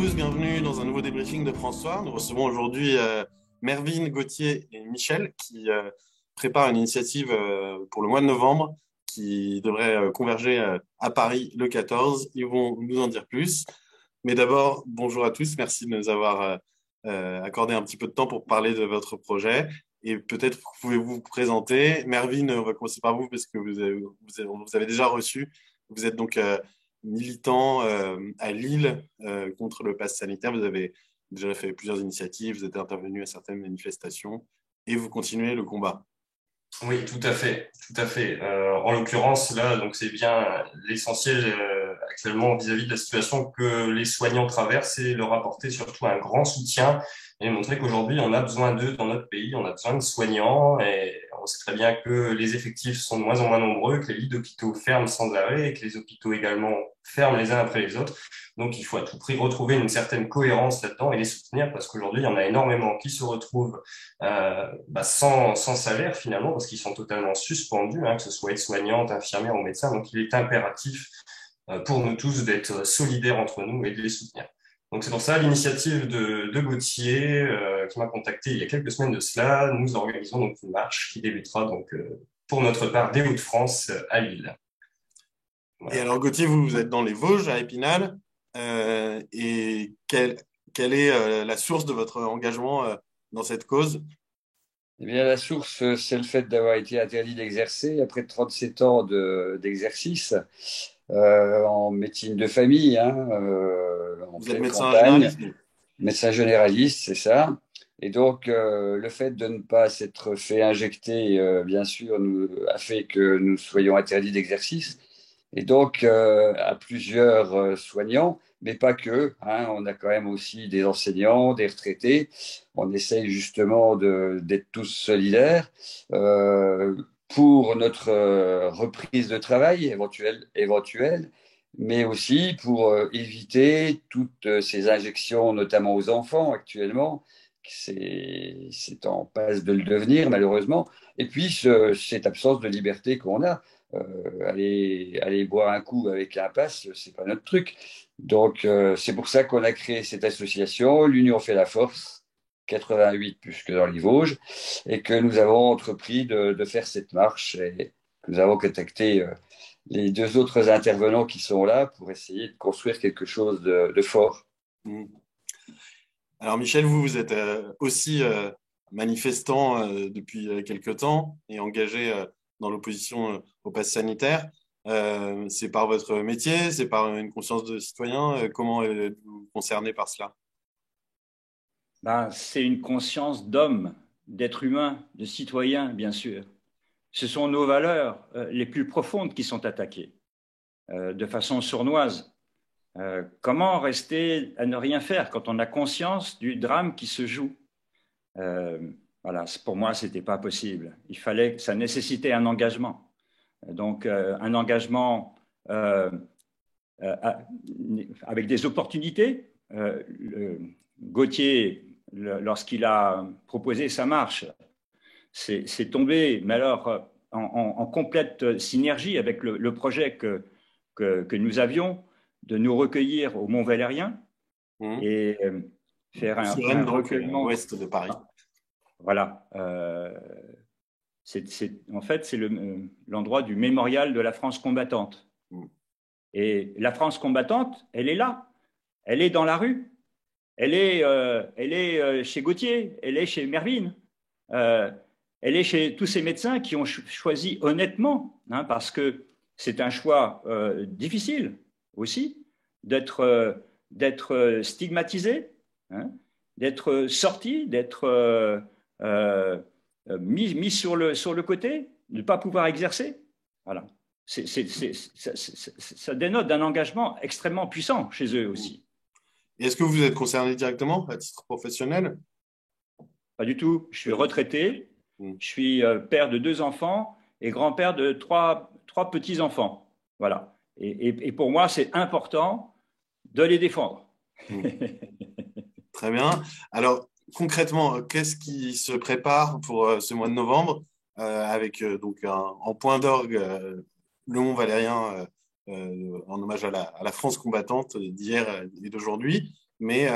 tous, bienvenue dans un nouveau débriefing de François. Nous recevons aujourd'hui Mervyn, Gauthier et Michel qui préparent une initiative pour le mois de novembre qui devrait converger à Paris le 14. Ils vont nous en dire plus. Mais d'abord, bonjour à tous, merci de nous avoir accordé un petit peu de temps pour parler de votre projet. Et peut-être pouvez-vous vous présenter. Mervyn, on va commencer par vous parce que vous avez déjà reçu. Vous êtes donc militant à Lille contre le pass sanitaire. Vous avez déjà fait plusieurs initiatives, vous êtes intervenu à certaines manifestations et vous continuez le combat. Oui, tout à fait, tout à fait. En l'occurrence, là, donc c'est bien l'essentiel actuellement vis-à-vis de la situation que les soignants traversent et leur apporter surtout un grand soutien et montrer qu'aujourd'hui on a besoin d'eux dans notre pays, on a besoin de soignants et on sait très bien que les effectifs sont de moins en moins nombreux, que les lits d'hôpitaux ferment sans arrêt et que les hôpitaux également ferment les uns après les autres. Donc il faut à tout prix retrouver une certaine cohérence là-dedans et les soutenir parce qu'aujourd'hui il y en a énormément qui se retrouvent sans salaire finalement, parce qu'ils sont totalement suspendus, hein, que ce soit aide-soignante, infirmière ou médecin. Donc, il est impératif pour nous tous d'être solidaires entre nous et de les soutenir. Donc, c'est pour ça l'initiative de Gauthier qui m'a contacté il y a quelques semaines de cela. Nous organisons donc une marche qui débutera donc pour notre part des Hauts-de-France à Lille. Et Voilà. alors Gauthier, vous êtes dans les Vosges, à Épinal. Et quelle est la source de votre engagement dans cette cause? Eh bien, la source, c'est le fait d'avoir été interdit d'exercer après 37 ans d'exercice en médecine de famille, hein, en Vous êtes pleine médecin campagne, généraliste, donc. médecin généraliste, c'est ça. Et donc, le fait de ne pas s'être fait injecter, bien sûr, a fait que nous soyons interdits d'exercice. Et donc, à plusieurs soignants, mais pas que, hein, on a quand même aussi des enseignants, des retraités. On essaye justement d'être tous solidaires euh, pour notre reprise de travail éventuelle, mais aussi pour éviter toutes ces injections, notamment aux enfants actuellement. C'est en passe de le devenir, malheureusement. Et puis, cette absence de liberté qu'on a. Aller boire un coup avec un pass, c'est pas notre truc. Donc, c'est pour ça qu'on a créé cette association, l'Union fait la force, 88 plus que dans les Vosges, et que nous avons entrepris de faire cette marche et que nous avons contacté les deux autres intervenants qui sont là pour essayer de construire quelque chose de fort. Mm. Alors Michel, vous êtes aussi manifestant depuis quelque temps et engagé dans l'opposition au pass sanitaire. C'est par votre métier, c'est par une conscience de citoyen. Comment êtes-vous concerné par cela? Ben, c'est une conscience d'homme, d'être humain, de citoyen, bien sûr. Ce sont nos valeurs les plus profondes qui sont attaquées de façon sournoise. Comment rester à ne rien faire quand on a conscience du drame qui se joue? Euh, voilà, pour moi, ce n'était pas possible. Ça nécessitait un engagement. Donc, un engagement euh, euh, avec des opportunités. Gauthier, lorsqu'il a proposé sa marche, c'est tombé, mais alors en complète synergie avec le projet que nous avions de nous recueillir au Mont Valérien Mm. et faire Suresnes, un donc, à recueillement. l'ouest de Paris. Voilà. En fait, c'est l'endroit du mémorial de la France combattante. Mm. Et la France combattante, elle est là. Elle est dans la rue. Elle est chez Gauthier. Elle est chez Mervyn. Euh, Elle est chez tous ces médecins qui ont choisi honnêtement, hein, parce que c'est un choix difficile aussi, d'être stigmatisé, hein, d'être sorti, d'être euh, mis sur le côté, de ne pas pouvoir exercer. Voilà. Ça dénote d'un engagement extrêmement puissant chez eux Mm. aussi. Et est-ce que vous êtes concerné directement à titre professionnel? Pas du tout. Je Pas suis du tout. retraité, Mm. je suis père de deux enfants et grand-père de trois petits-enfants. Voilà. Et pour moi, c'est important de les défendre. Mm. Très bien. Alors, concrètement, qu'est-ce qui se prépare pour ce mois de novembre avec donc en point d'orgue le Mont Valérien en hommage à la France combattante d'hier et d'aujourd'hui. mais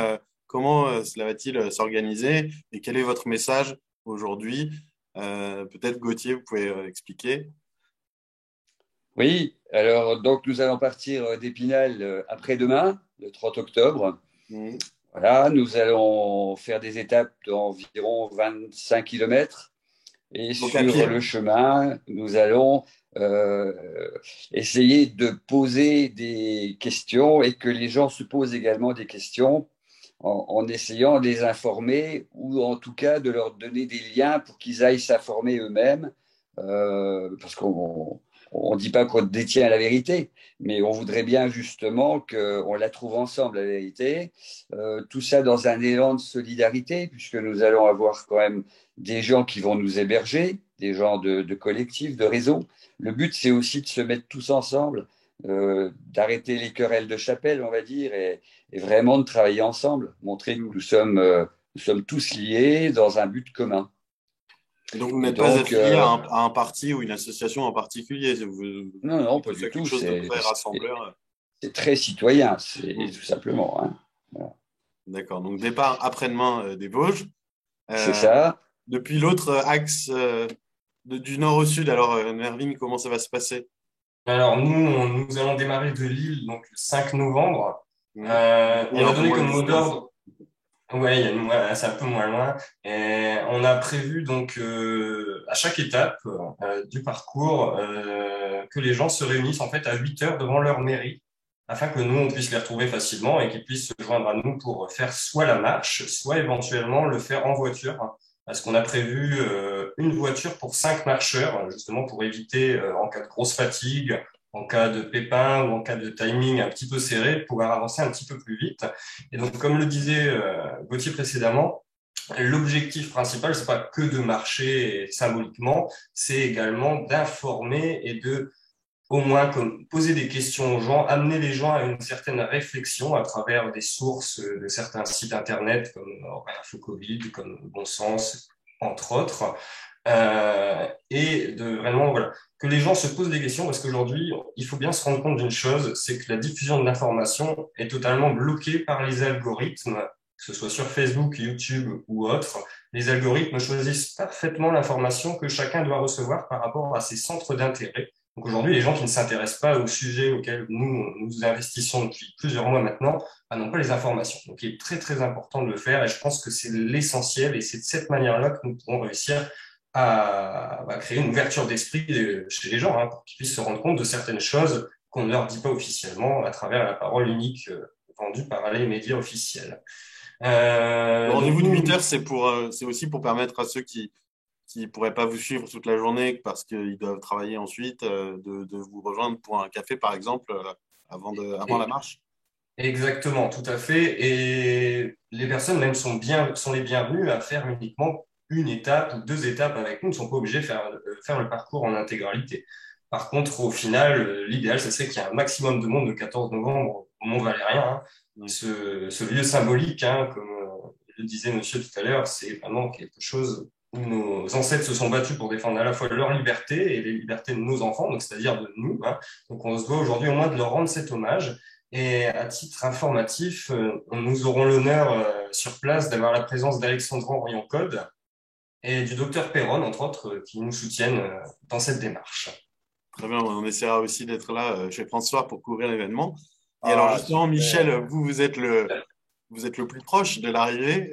comment cela va-t-il s'organiser et quel est votre message aujourd'hui? Peut-être Gauthier, vous pouvez expliquer. Oui, alors donc nous allons partir d'Épinal après-demain, le 30 octobre. Mmh. Voilà, nous allons faire des étapes d'environ 25 kilomètres. Et Donc à sur pied. le chemin, nous allons euh, essayer de poser des questions et que les gens se posent également des questions en essayant de les informer ou en tout cas de leur donner des liens pour qu'ils aillent s'informer eux-mêmes. Parce qu'on ne dit pas qu'on détient la vérité, mais on voudrait bien justement qu'on la trouve ensemble, la vérité. Tout ça dans un élan de solidarité, puisque nous allons avoir quand même des gens qui vont nous héberger, des gens de collectifs, de réseaux. Le but, c'est aussi de se mettre tous ensemble, d'arrêter les querelles de chapelle, on va dire, et vraiment de travailler ensemble, montrer que nous sommes tous liés dans un but commun. Donc vous Et n'êtes pas donc, affilié à un parti ou une association en particulier. Vous non, non, faites pas tout ça du quelque tout. chose de très rassembleur. C'est très citoyen, c'est Mmh. tout simplement. Hein. Voilà. D'accord. Donc départ après-demain des Vosges. C'est Euh, ça. Depuis l'autre axe du nord au sud, alors Mervyn, comment ça va se passer? Alors, nous allons démarrer de Lille donc, le 5 novembre. Mmh. Il y a On a un peu donné moins de comme mot distance. d'ordre. Ouais, c'est un peu moins loin. Et on a prévu donc à chaque étape du parcours que les gens se réunissent en fait à 8 heures devant leur mairie afin que nous on puisse les retrouver facilement et qu'ils puissent se joindre à nous pour faire soit la marche, soit éventuellement le faire en voiture. Parce qu'on a prévu une voiture pour 5 marcheurs justement pour éviter en cas de grosse fatigue, en cas de pépin ou en cas de timing un petit peu serré, de pouvoir avancer un petit peu plus vite. Et donc, comme le disait Gauthier précédemment, l'objectif principal, c'est pas que de marcher symboliquement, c'est également d'informer et de au moins comme, poser des questions aux gens, amener les gens à une certaine réflexion à travers des sources de certains sites internet comme Info Covid, comme Bon Sens, entre autres, et de vraiment voilà que les gens se posent des questions parce qu'aujourd'hui il faut bien se rendre compte d'une chose, c'est que la diffusion de l'information est totalement bloquée par les algorithmes, que ce soit sur Facebook, YouTube ou autre. Les algorithmes choisissent parfaitement l'information que chacun doit recevoir par rapport à ses centres d'intérêt. Donc aujourd'hui, les gens qui ne s'intéressent pas au sujet auquel nous investissons depuis plusieurs mois maintenant, n'ont pas les informations. Donc il est très très important de le faire et je pense que c'est l'essentiel et c'est de cette manière-là que nous pourrons réussir à créer une ouverture d'esprit chez les gens, pour qu'ils puissent se rendre compte de certaines choses qu'on ne leur dit pas officiellement à travers la parole unique vendue par les médias officiels. Le Donc rendez-vous de 8 nous, heures, c'est aussi pour permettre à ceux qui ne pourraient pas vous suivre toute la journée parce qu'ils doivent travailler ensuite, de vous rejoindre pour un café, par exemple, avant la marche. exactement, tout à fait. Et les personnes même sont les bienvenues à faire uniquement une étape ou deux étapes avec nous, ne sont pas obligés de faire le parcours en intégralité. Par contre, au final, l'idéal, ce serait qu'il y ait un maximum de monde le 14 novembre au Mont-Valérien, Mm. ce lieu symbolique, comme le disait monsieur tout à l'heure, c'est vraiment quelque chose où nos ancêtres se sont battus pour défendre à la fois leur liberté et les libertés de nos enfants, donc c'est-à-dire de nous. Donc on se doit aujourd'hui au moins de leur rendre cet hommage. Et à titre informatif, nous aurons l'honneur sur place d'avoir la présence d'Alexandre Orion-Code et du docteur Perron, entre autres, qui nous soutiennent dans cette démarche. Très bien, on essaiera aussi d'être là chez François pour couvrir l'événement. Et alors Ah, justement, Michel, super. vous êtes le plus proche de l'arrivée.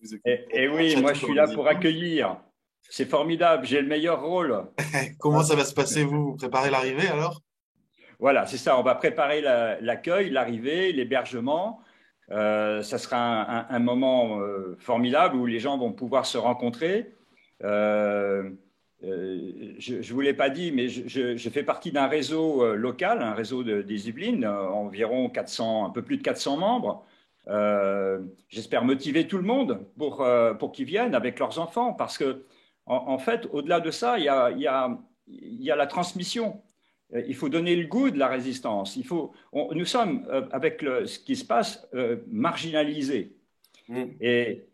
Vous occupez Et un oui, moi château, je comme suis on le là dit. pour accueillir. C'est formidable, j'ai le meilleur rôle. Comment ça va se passer, vous? Vous préparez l'arrivée alors? Voilà, c'est ça. On va préparer l'accueil, l'arrivée, l'hébergement. Ça sera un moment formidable où les gens vont pouvoir se rencontrer. Je ne vous l'ai pas dit, mais je fais partie d'un réseau local, un réseau des Yvelines, environ 400, un peu plus de 400 membres. J'espère motiver tout le monde pour qu'ils viennent avec leurs enfants, parce que en fait, au-delà de ça, il y a la transmission. Il faut donner le goût de la résistance. Nous sommes, avec ce qui se passe, marginalisés. Mm. Et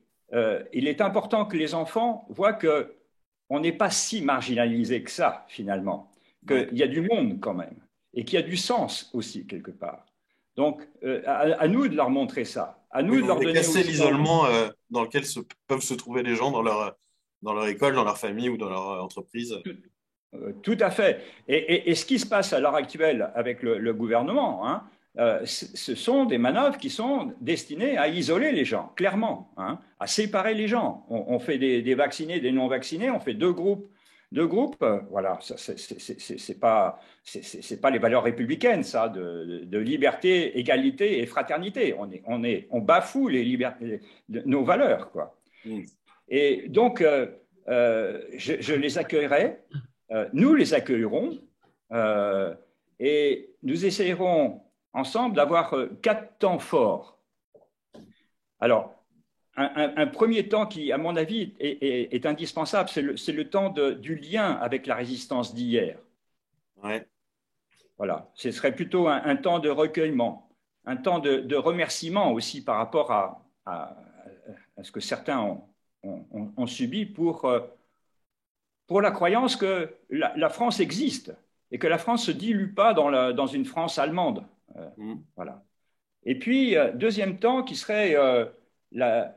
il est important que les enfants voient qu'on n'est pas si marginalisé que ça, finalement, Ouais. qu'il y a du monde quand même, et qu'il y a du sens aussi, quelque part. Donc, à nous de leur montrer ça, à nous Oui, de leur donner casser aussi l'isolement dans lequel peuvent se trouver les gens dans leur école, dans leur famille ou dans leur entreprise. Tout à fait. Et ce qui se passe à l'heure actuelle avec le gouvernement, hein, ce sont des manœuvres qui sont destinées à isoler les gens, clairement, hein, à séparer les gens. On fait des vaccinés, des non-vaccinés, on fait deux groupes. Voilà, c'est pas les valeurs républicaines, ça, de liberté, égalité et fraternité. On bafoue les libertés, nos valeurs, quoi. Mm. Et donc, je les accueillerai. Nous les accueillerons et nous essayerons ensemble d'avoir 4 temps forts. Alors, un premier temps qui, à mon avis, est indispensable, c'est le temps du lien avec la résistance d'hier. Ouais. Voilà, ce serait plutôt un temps de recueillement, un temps de remerciement aussi par rapport à ce que certains ont subi pour la croyance que la France existe et que la France ne se dilue pas dans une France allemande. Voilà. Et puis, deuxième temps, qui serait la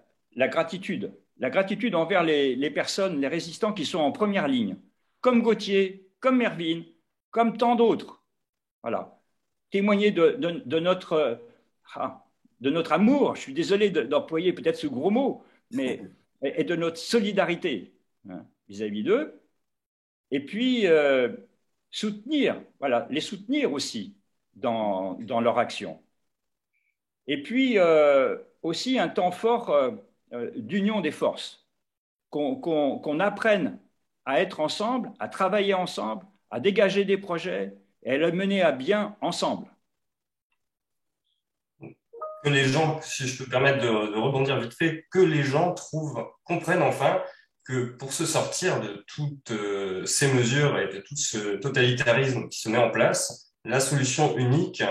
gratitude. La gratitude envers les personnes, les résistants qui sont en première ligne, comme Gauthier, comme Mervyn, comme tant d'autres. Voilà. Témoigner de notre amour, je suis désolé d'employer peut-être ce gros mot, mais et de notre solidarité vis-à-vis d'eux. Et puis, les soutenir aussi dans leur action. Et puis, aussi un temps fort d'union des forces, qu'on apprenne à être ensemble, à travailler ensemble, à dégager des projets et à les mener à bien ensemble. Que les gens, si je peux me permettre de rebondir vite fait, que les gens comprennent enfin que pour se sortir de toutes ces mesures et de tout ce totalitarisme qui se met en place, la solution unique,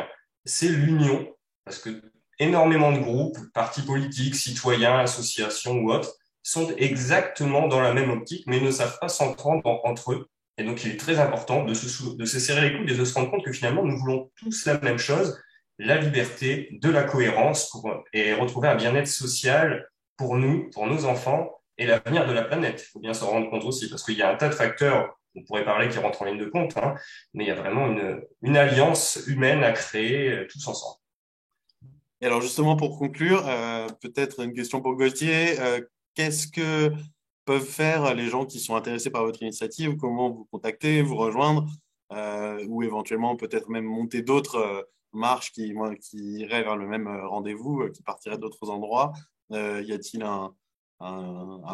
c'est l'union. Parce que énormément de groupes, partis politiques, citoyens, associations ou autres, sont exactement dans la même optique, mais ne savent pas s'entendre entre eux. Et donc, il est très important de se serrer les coudes et de se rendre compte que finalement, nous voulons tous la même chose, la liberté, de la cohérence et retrouver un bien-être social pour nous, pour nos enfants et l'avenir de la planète. Il faut bien s'en rendre compte aussi, parce qu'il y a un tas de facteurs, on pourrait parler, qui rentrent en ligne de compte, hein, mais il y a vraiment une alliance humaine à créer tous ensemble. Et alors justement, pour conclure, peut-être une question pour Gauthier. Qu'est-ce que peuvent faire les gens qui sont intéressés par votre initiative? Comment vous contacter, vous rejoindre ou éventuellement peut-être même monter d'autres marches qui iraient vers le même rendez-vous, qui partiraient d'autres endroits? Y a-t-il un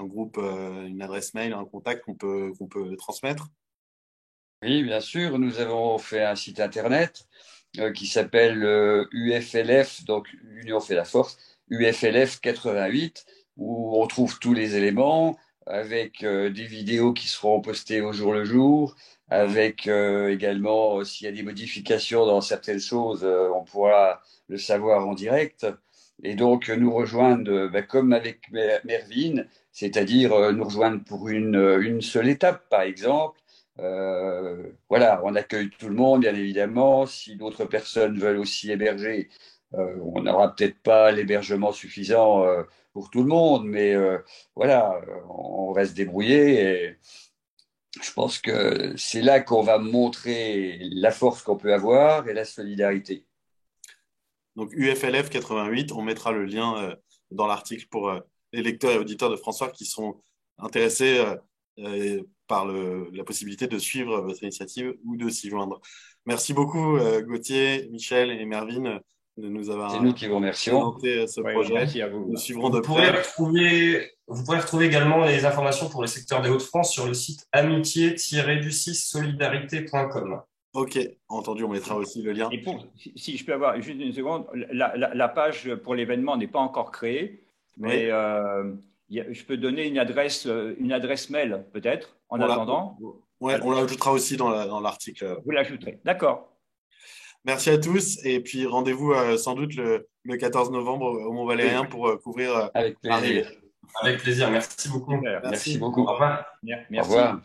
groupe, une adresse mail, un contact qu'on peut transmettre? Oui, bien sûr, nous avons fait un site internet qui s'appelle UFLF, donc l'Union fait la force, UFLF 88, où on trouve tous les éléments avec des vidéos qui seront postées au jour le jour, avec également, s'il y a des modifications dans certaines choses, on pourra le savoir en direct. Et donc, nous rejoindre, comme avec Mervyn, c'est-à-dire nous rejoindre pour une seule étape, par exemple. Voilà, on accueille tout le monde, bien évidemment. Si d'autres personnes veulent aussi héberger, on n'aura peut-être pas l'hébergement suffisant pour tout le monde, mais voilà, on va se débrouiller. Et je pense que c'est là qu'on va montrer la force qu'on peut avoir et la solidarité. Donc UFLF 88, on mettra le lien dans l'article pour les lecteurs et auditeurs de François qui sont intéressés par la possibilité de suivre votre initiative ou de s'y joindre. Merci beaucoup Gauthier, Michel et Mervyn de nous avoir C'est nous qui vous remercions. présenté ce projet. Merci à vous. Nous suivrons de Vous pourrez retrouver également les informations pour le secteur des Hauts-de-France sur le site amitié-du6solidarité.com. Ok, entendu, on mettra aussi le lien. Et si je peux avoir juste une seconde, la page pour l'événement n'est pas encore créée, mais je peux donner une adresse mail peut-être en attendant. Ouais, on l'ajoutera aussi dans l'article. Vous l'ajouterez. D'accord. Merci à tous et puis rendez-vous sans doute le 14 novembre au Mont-Valérien pour couvrir Avec plaisir. Avec plaisir, merci beaucoup. Merci beaucoup. Au revoir. Merci. Au revoir.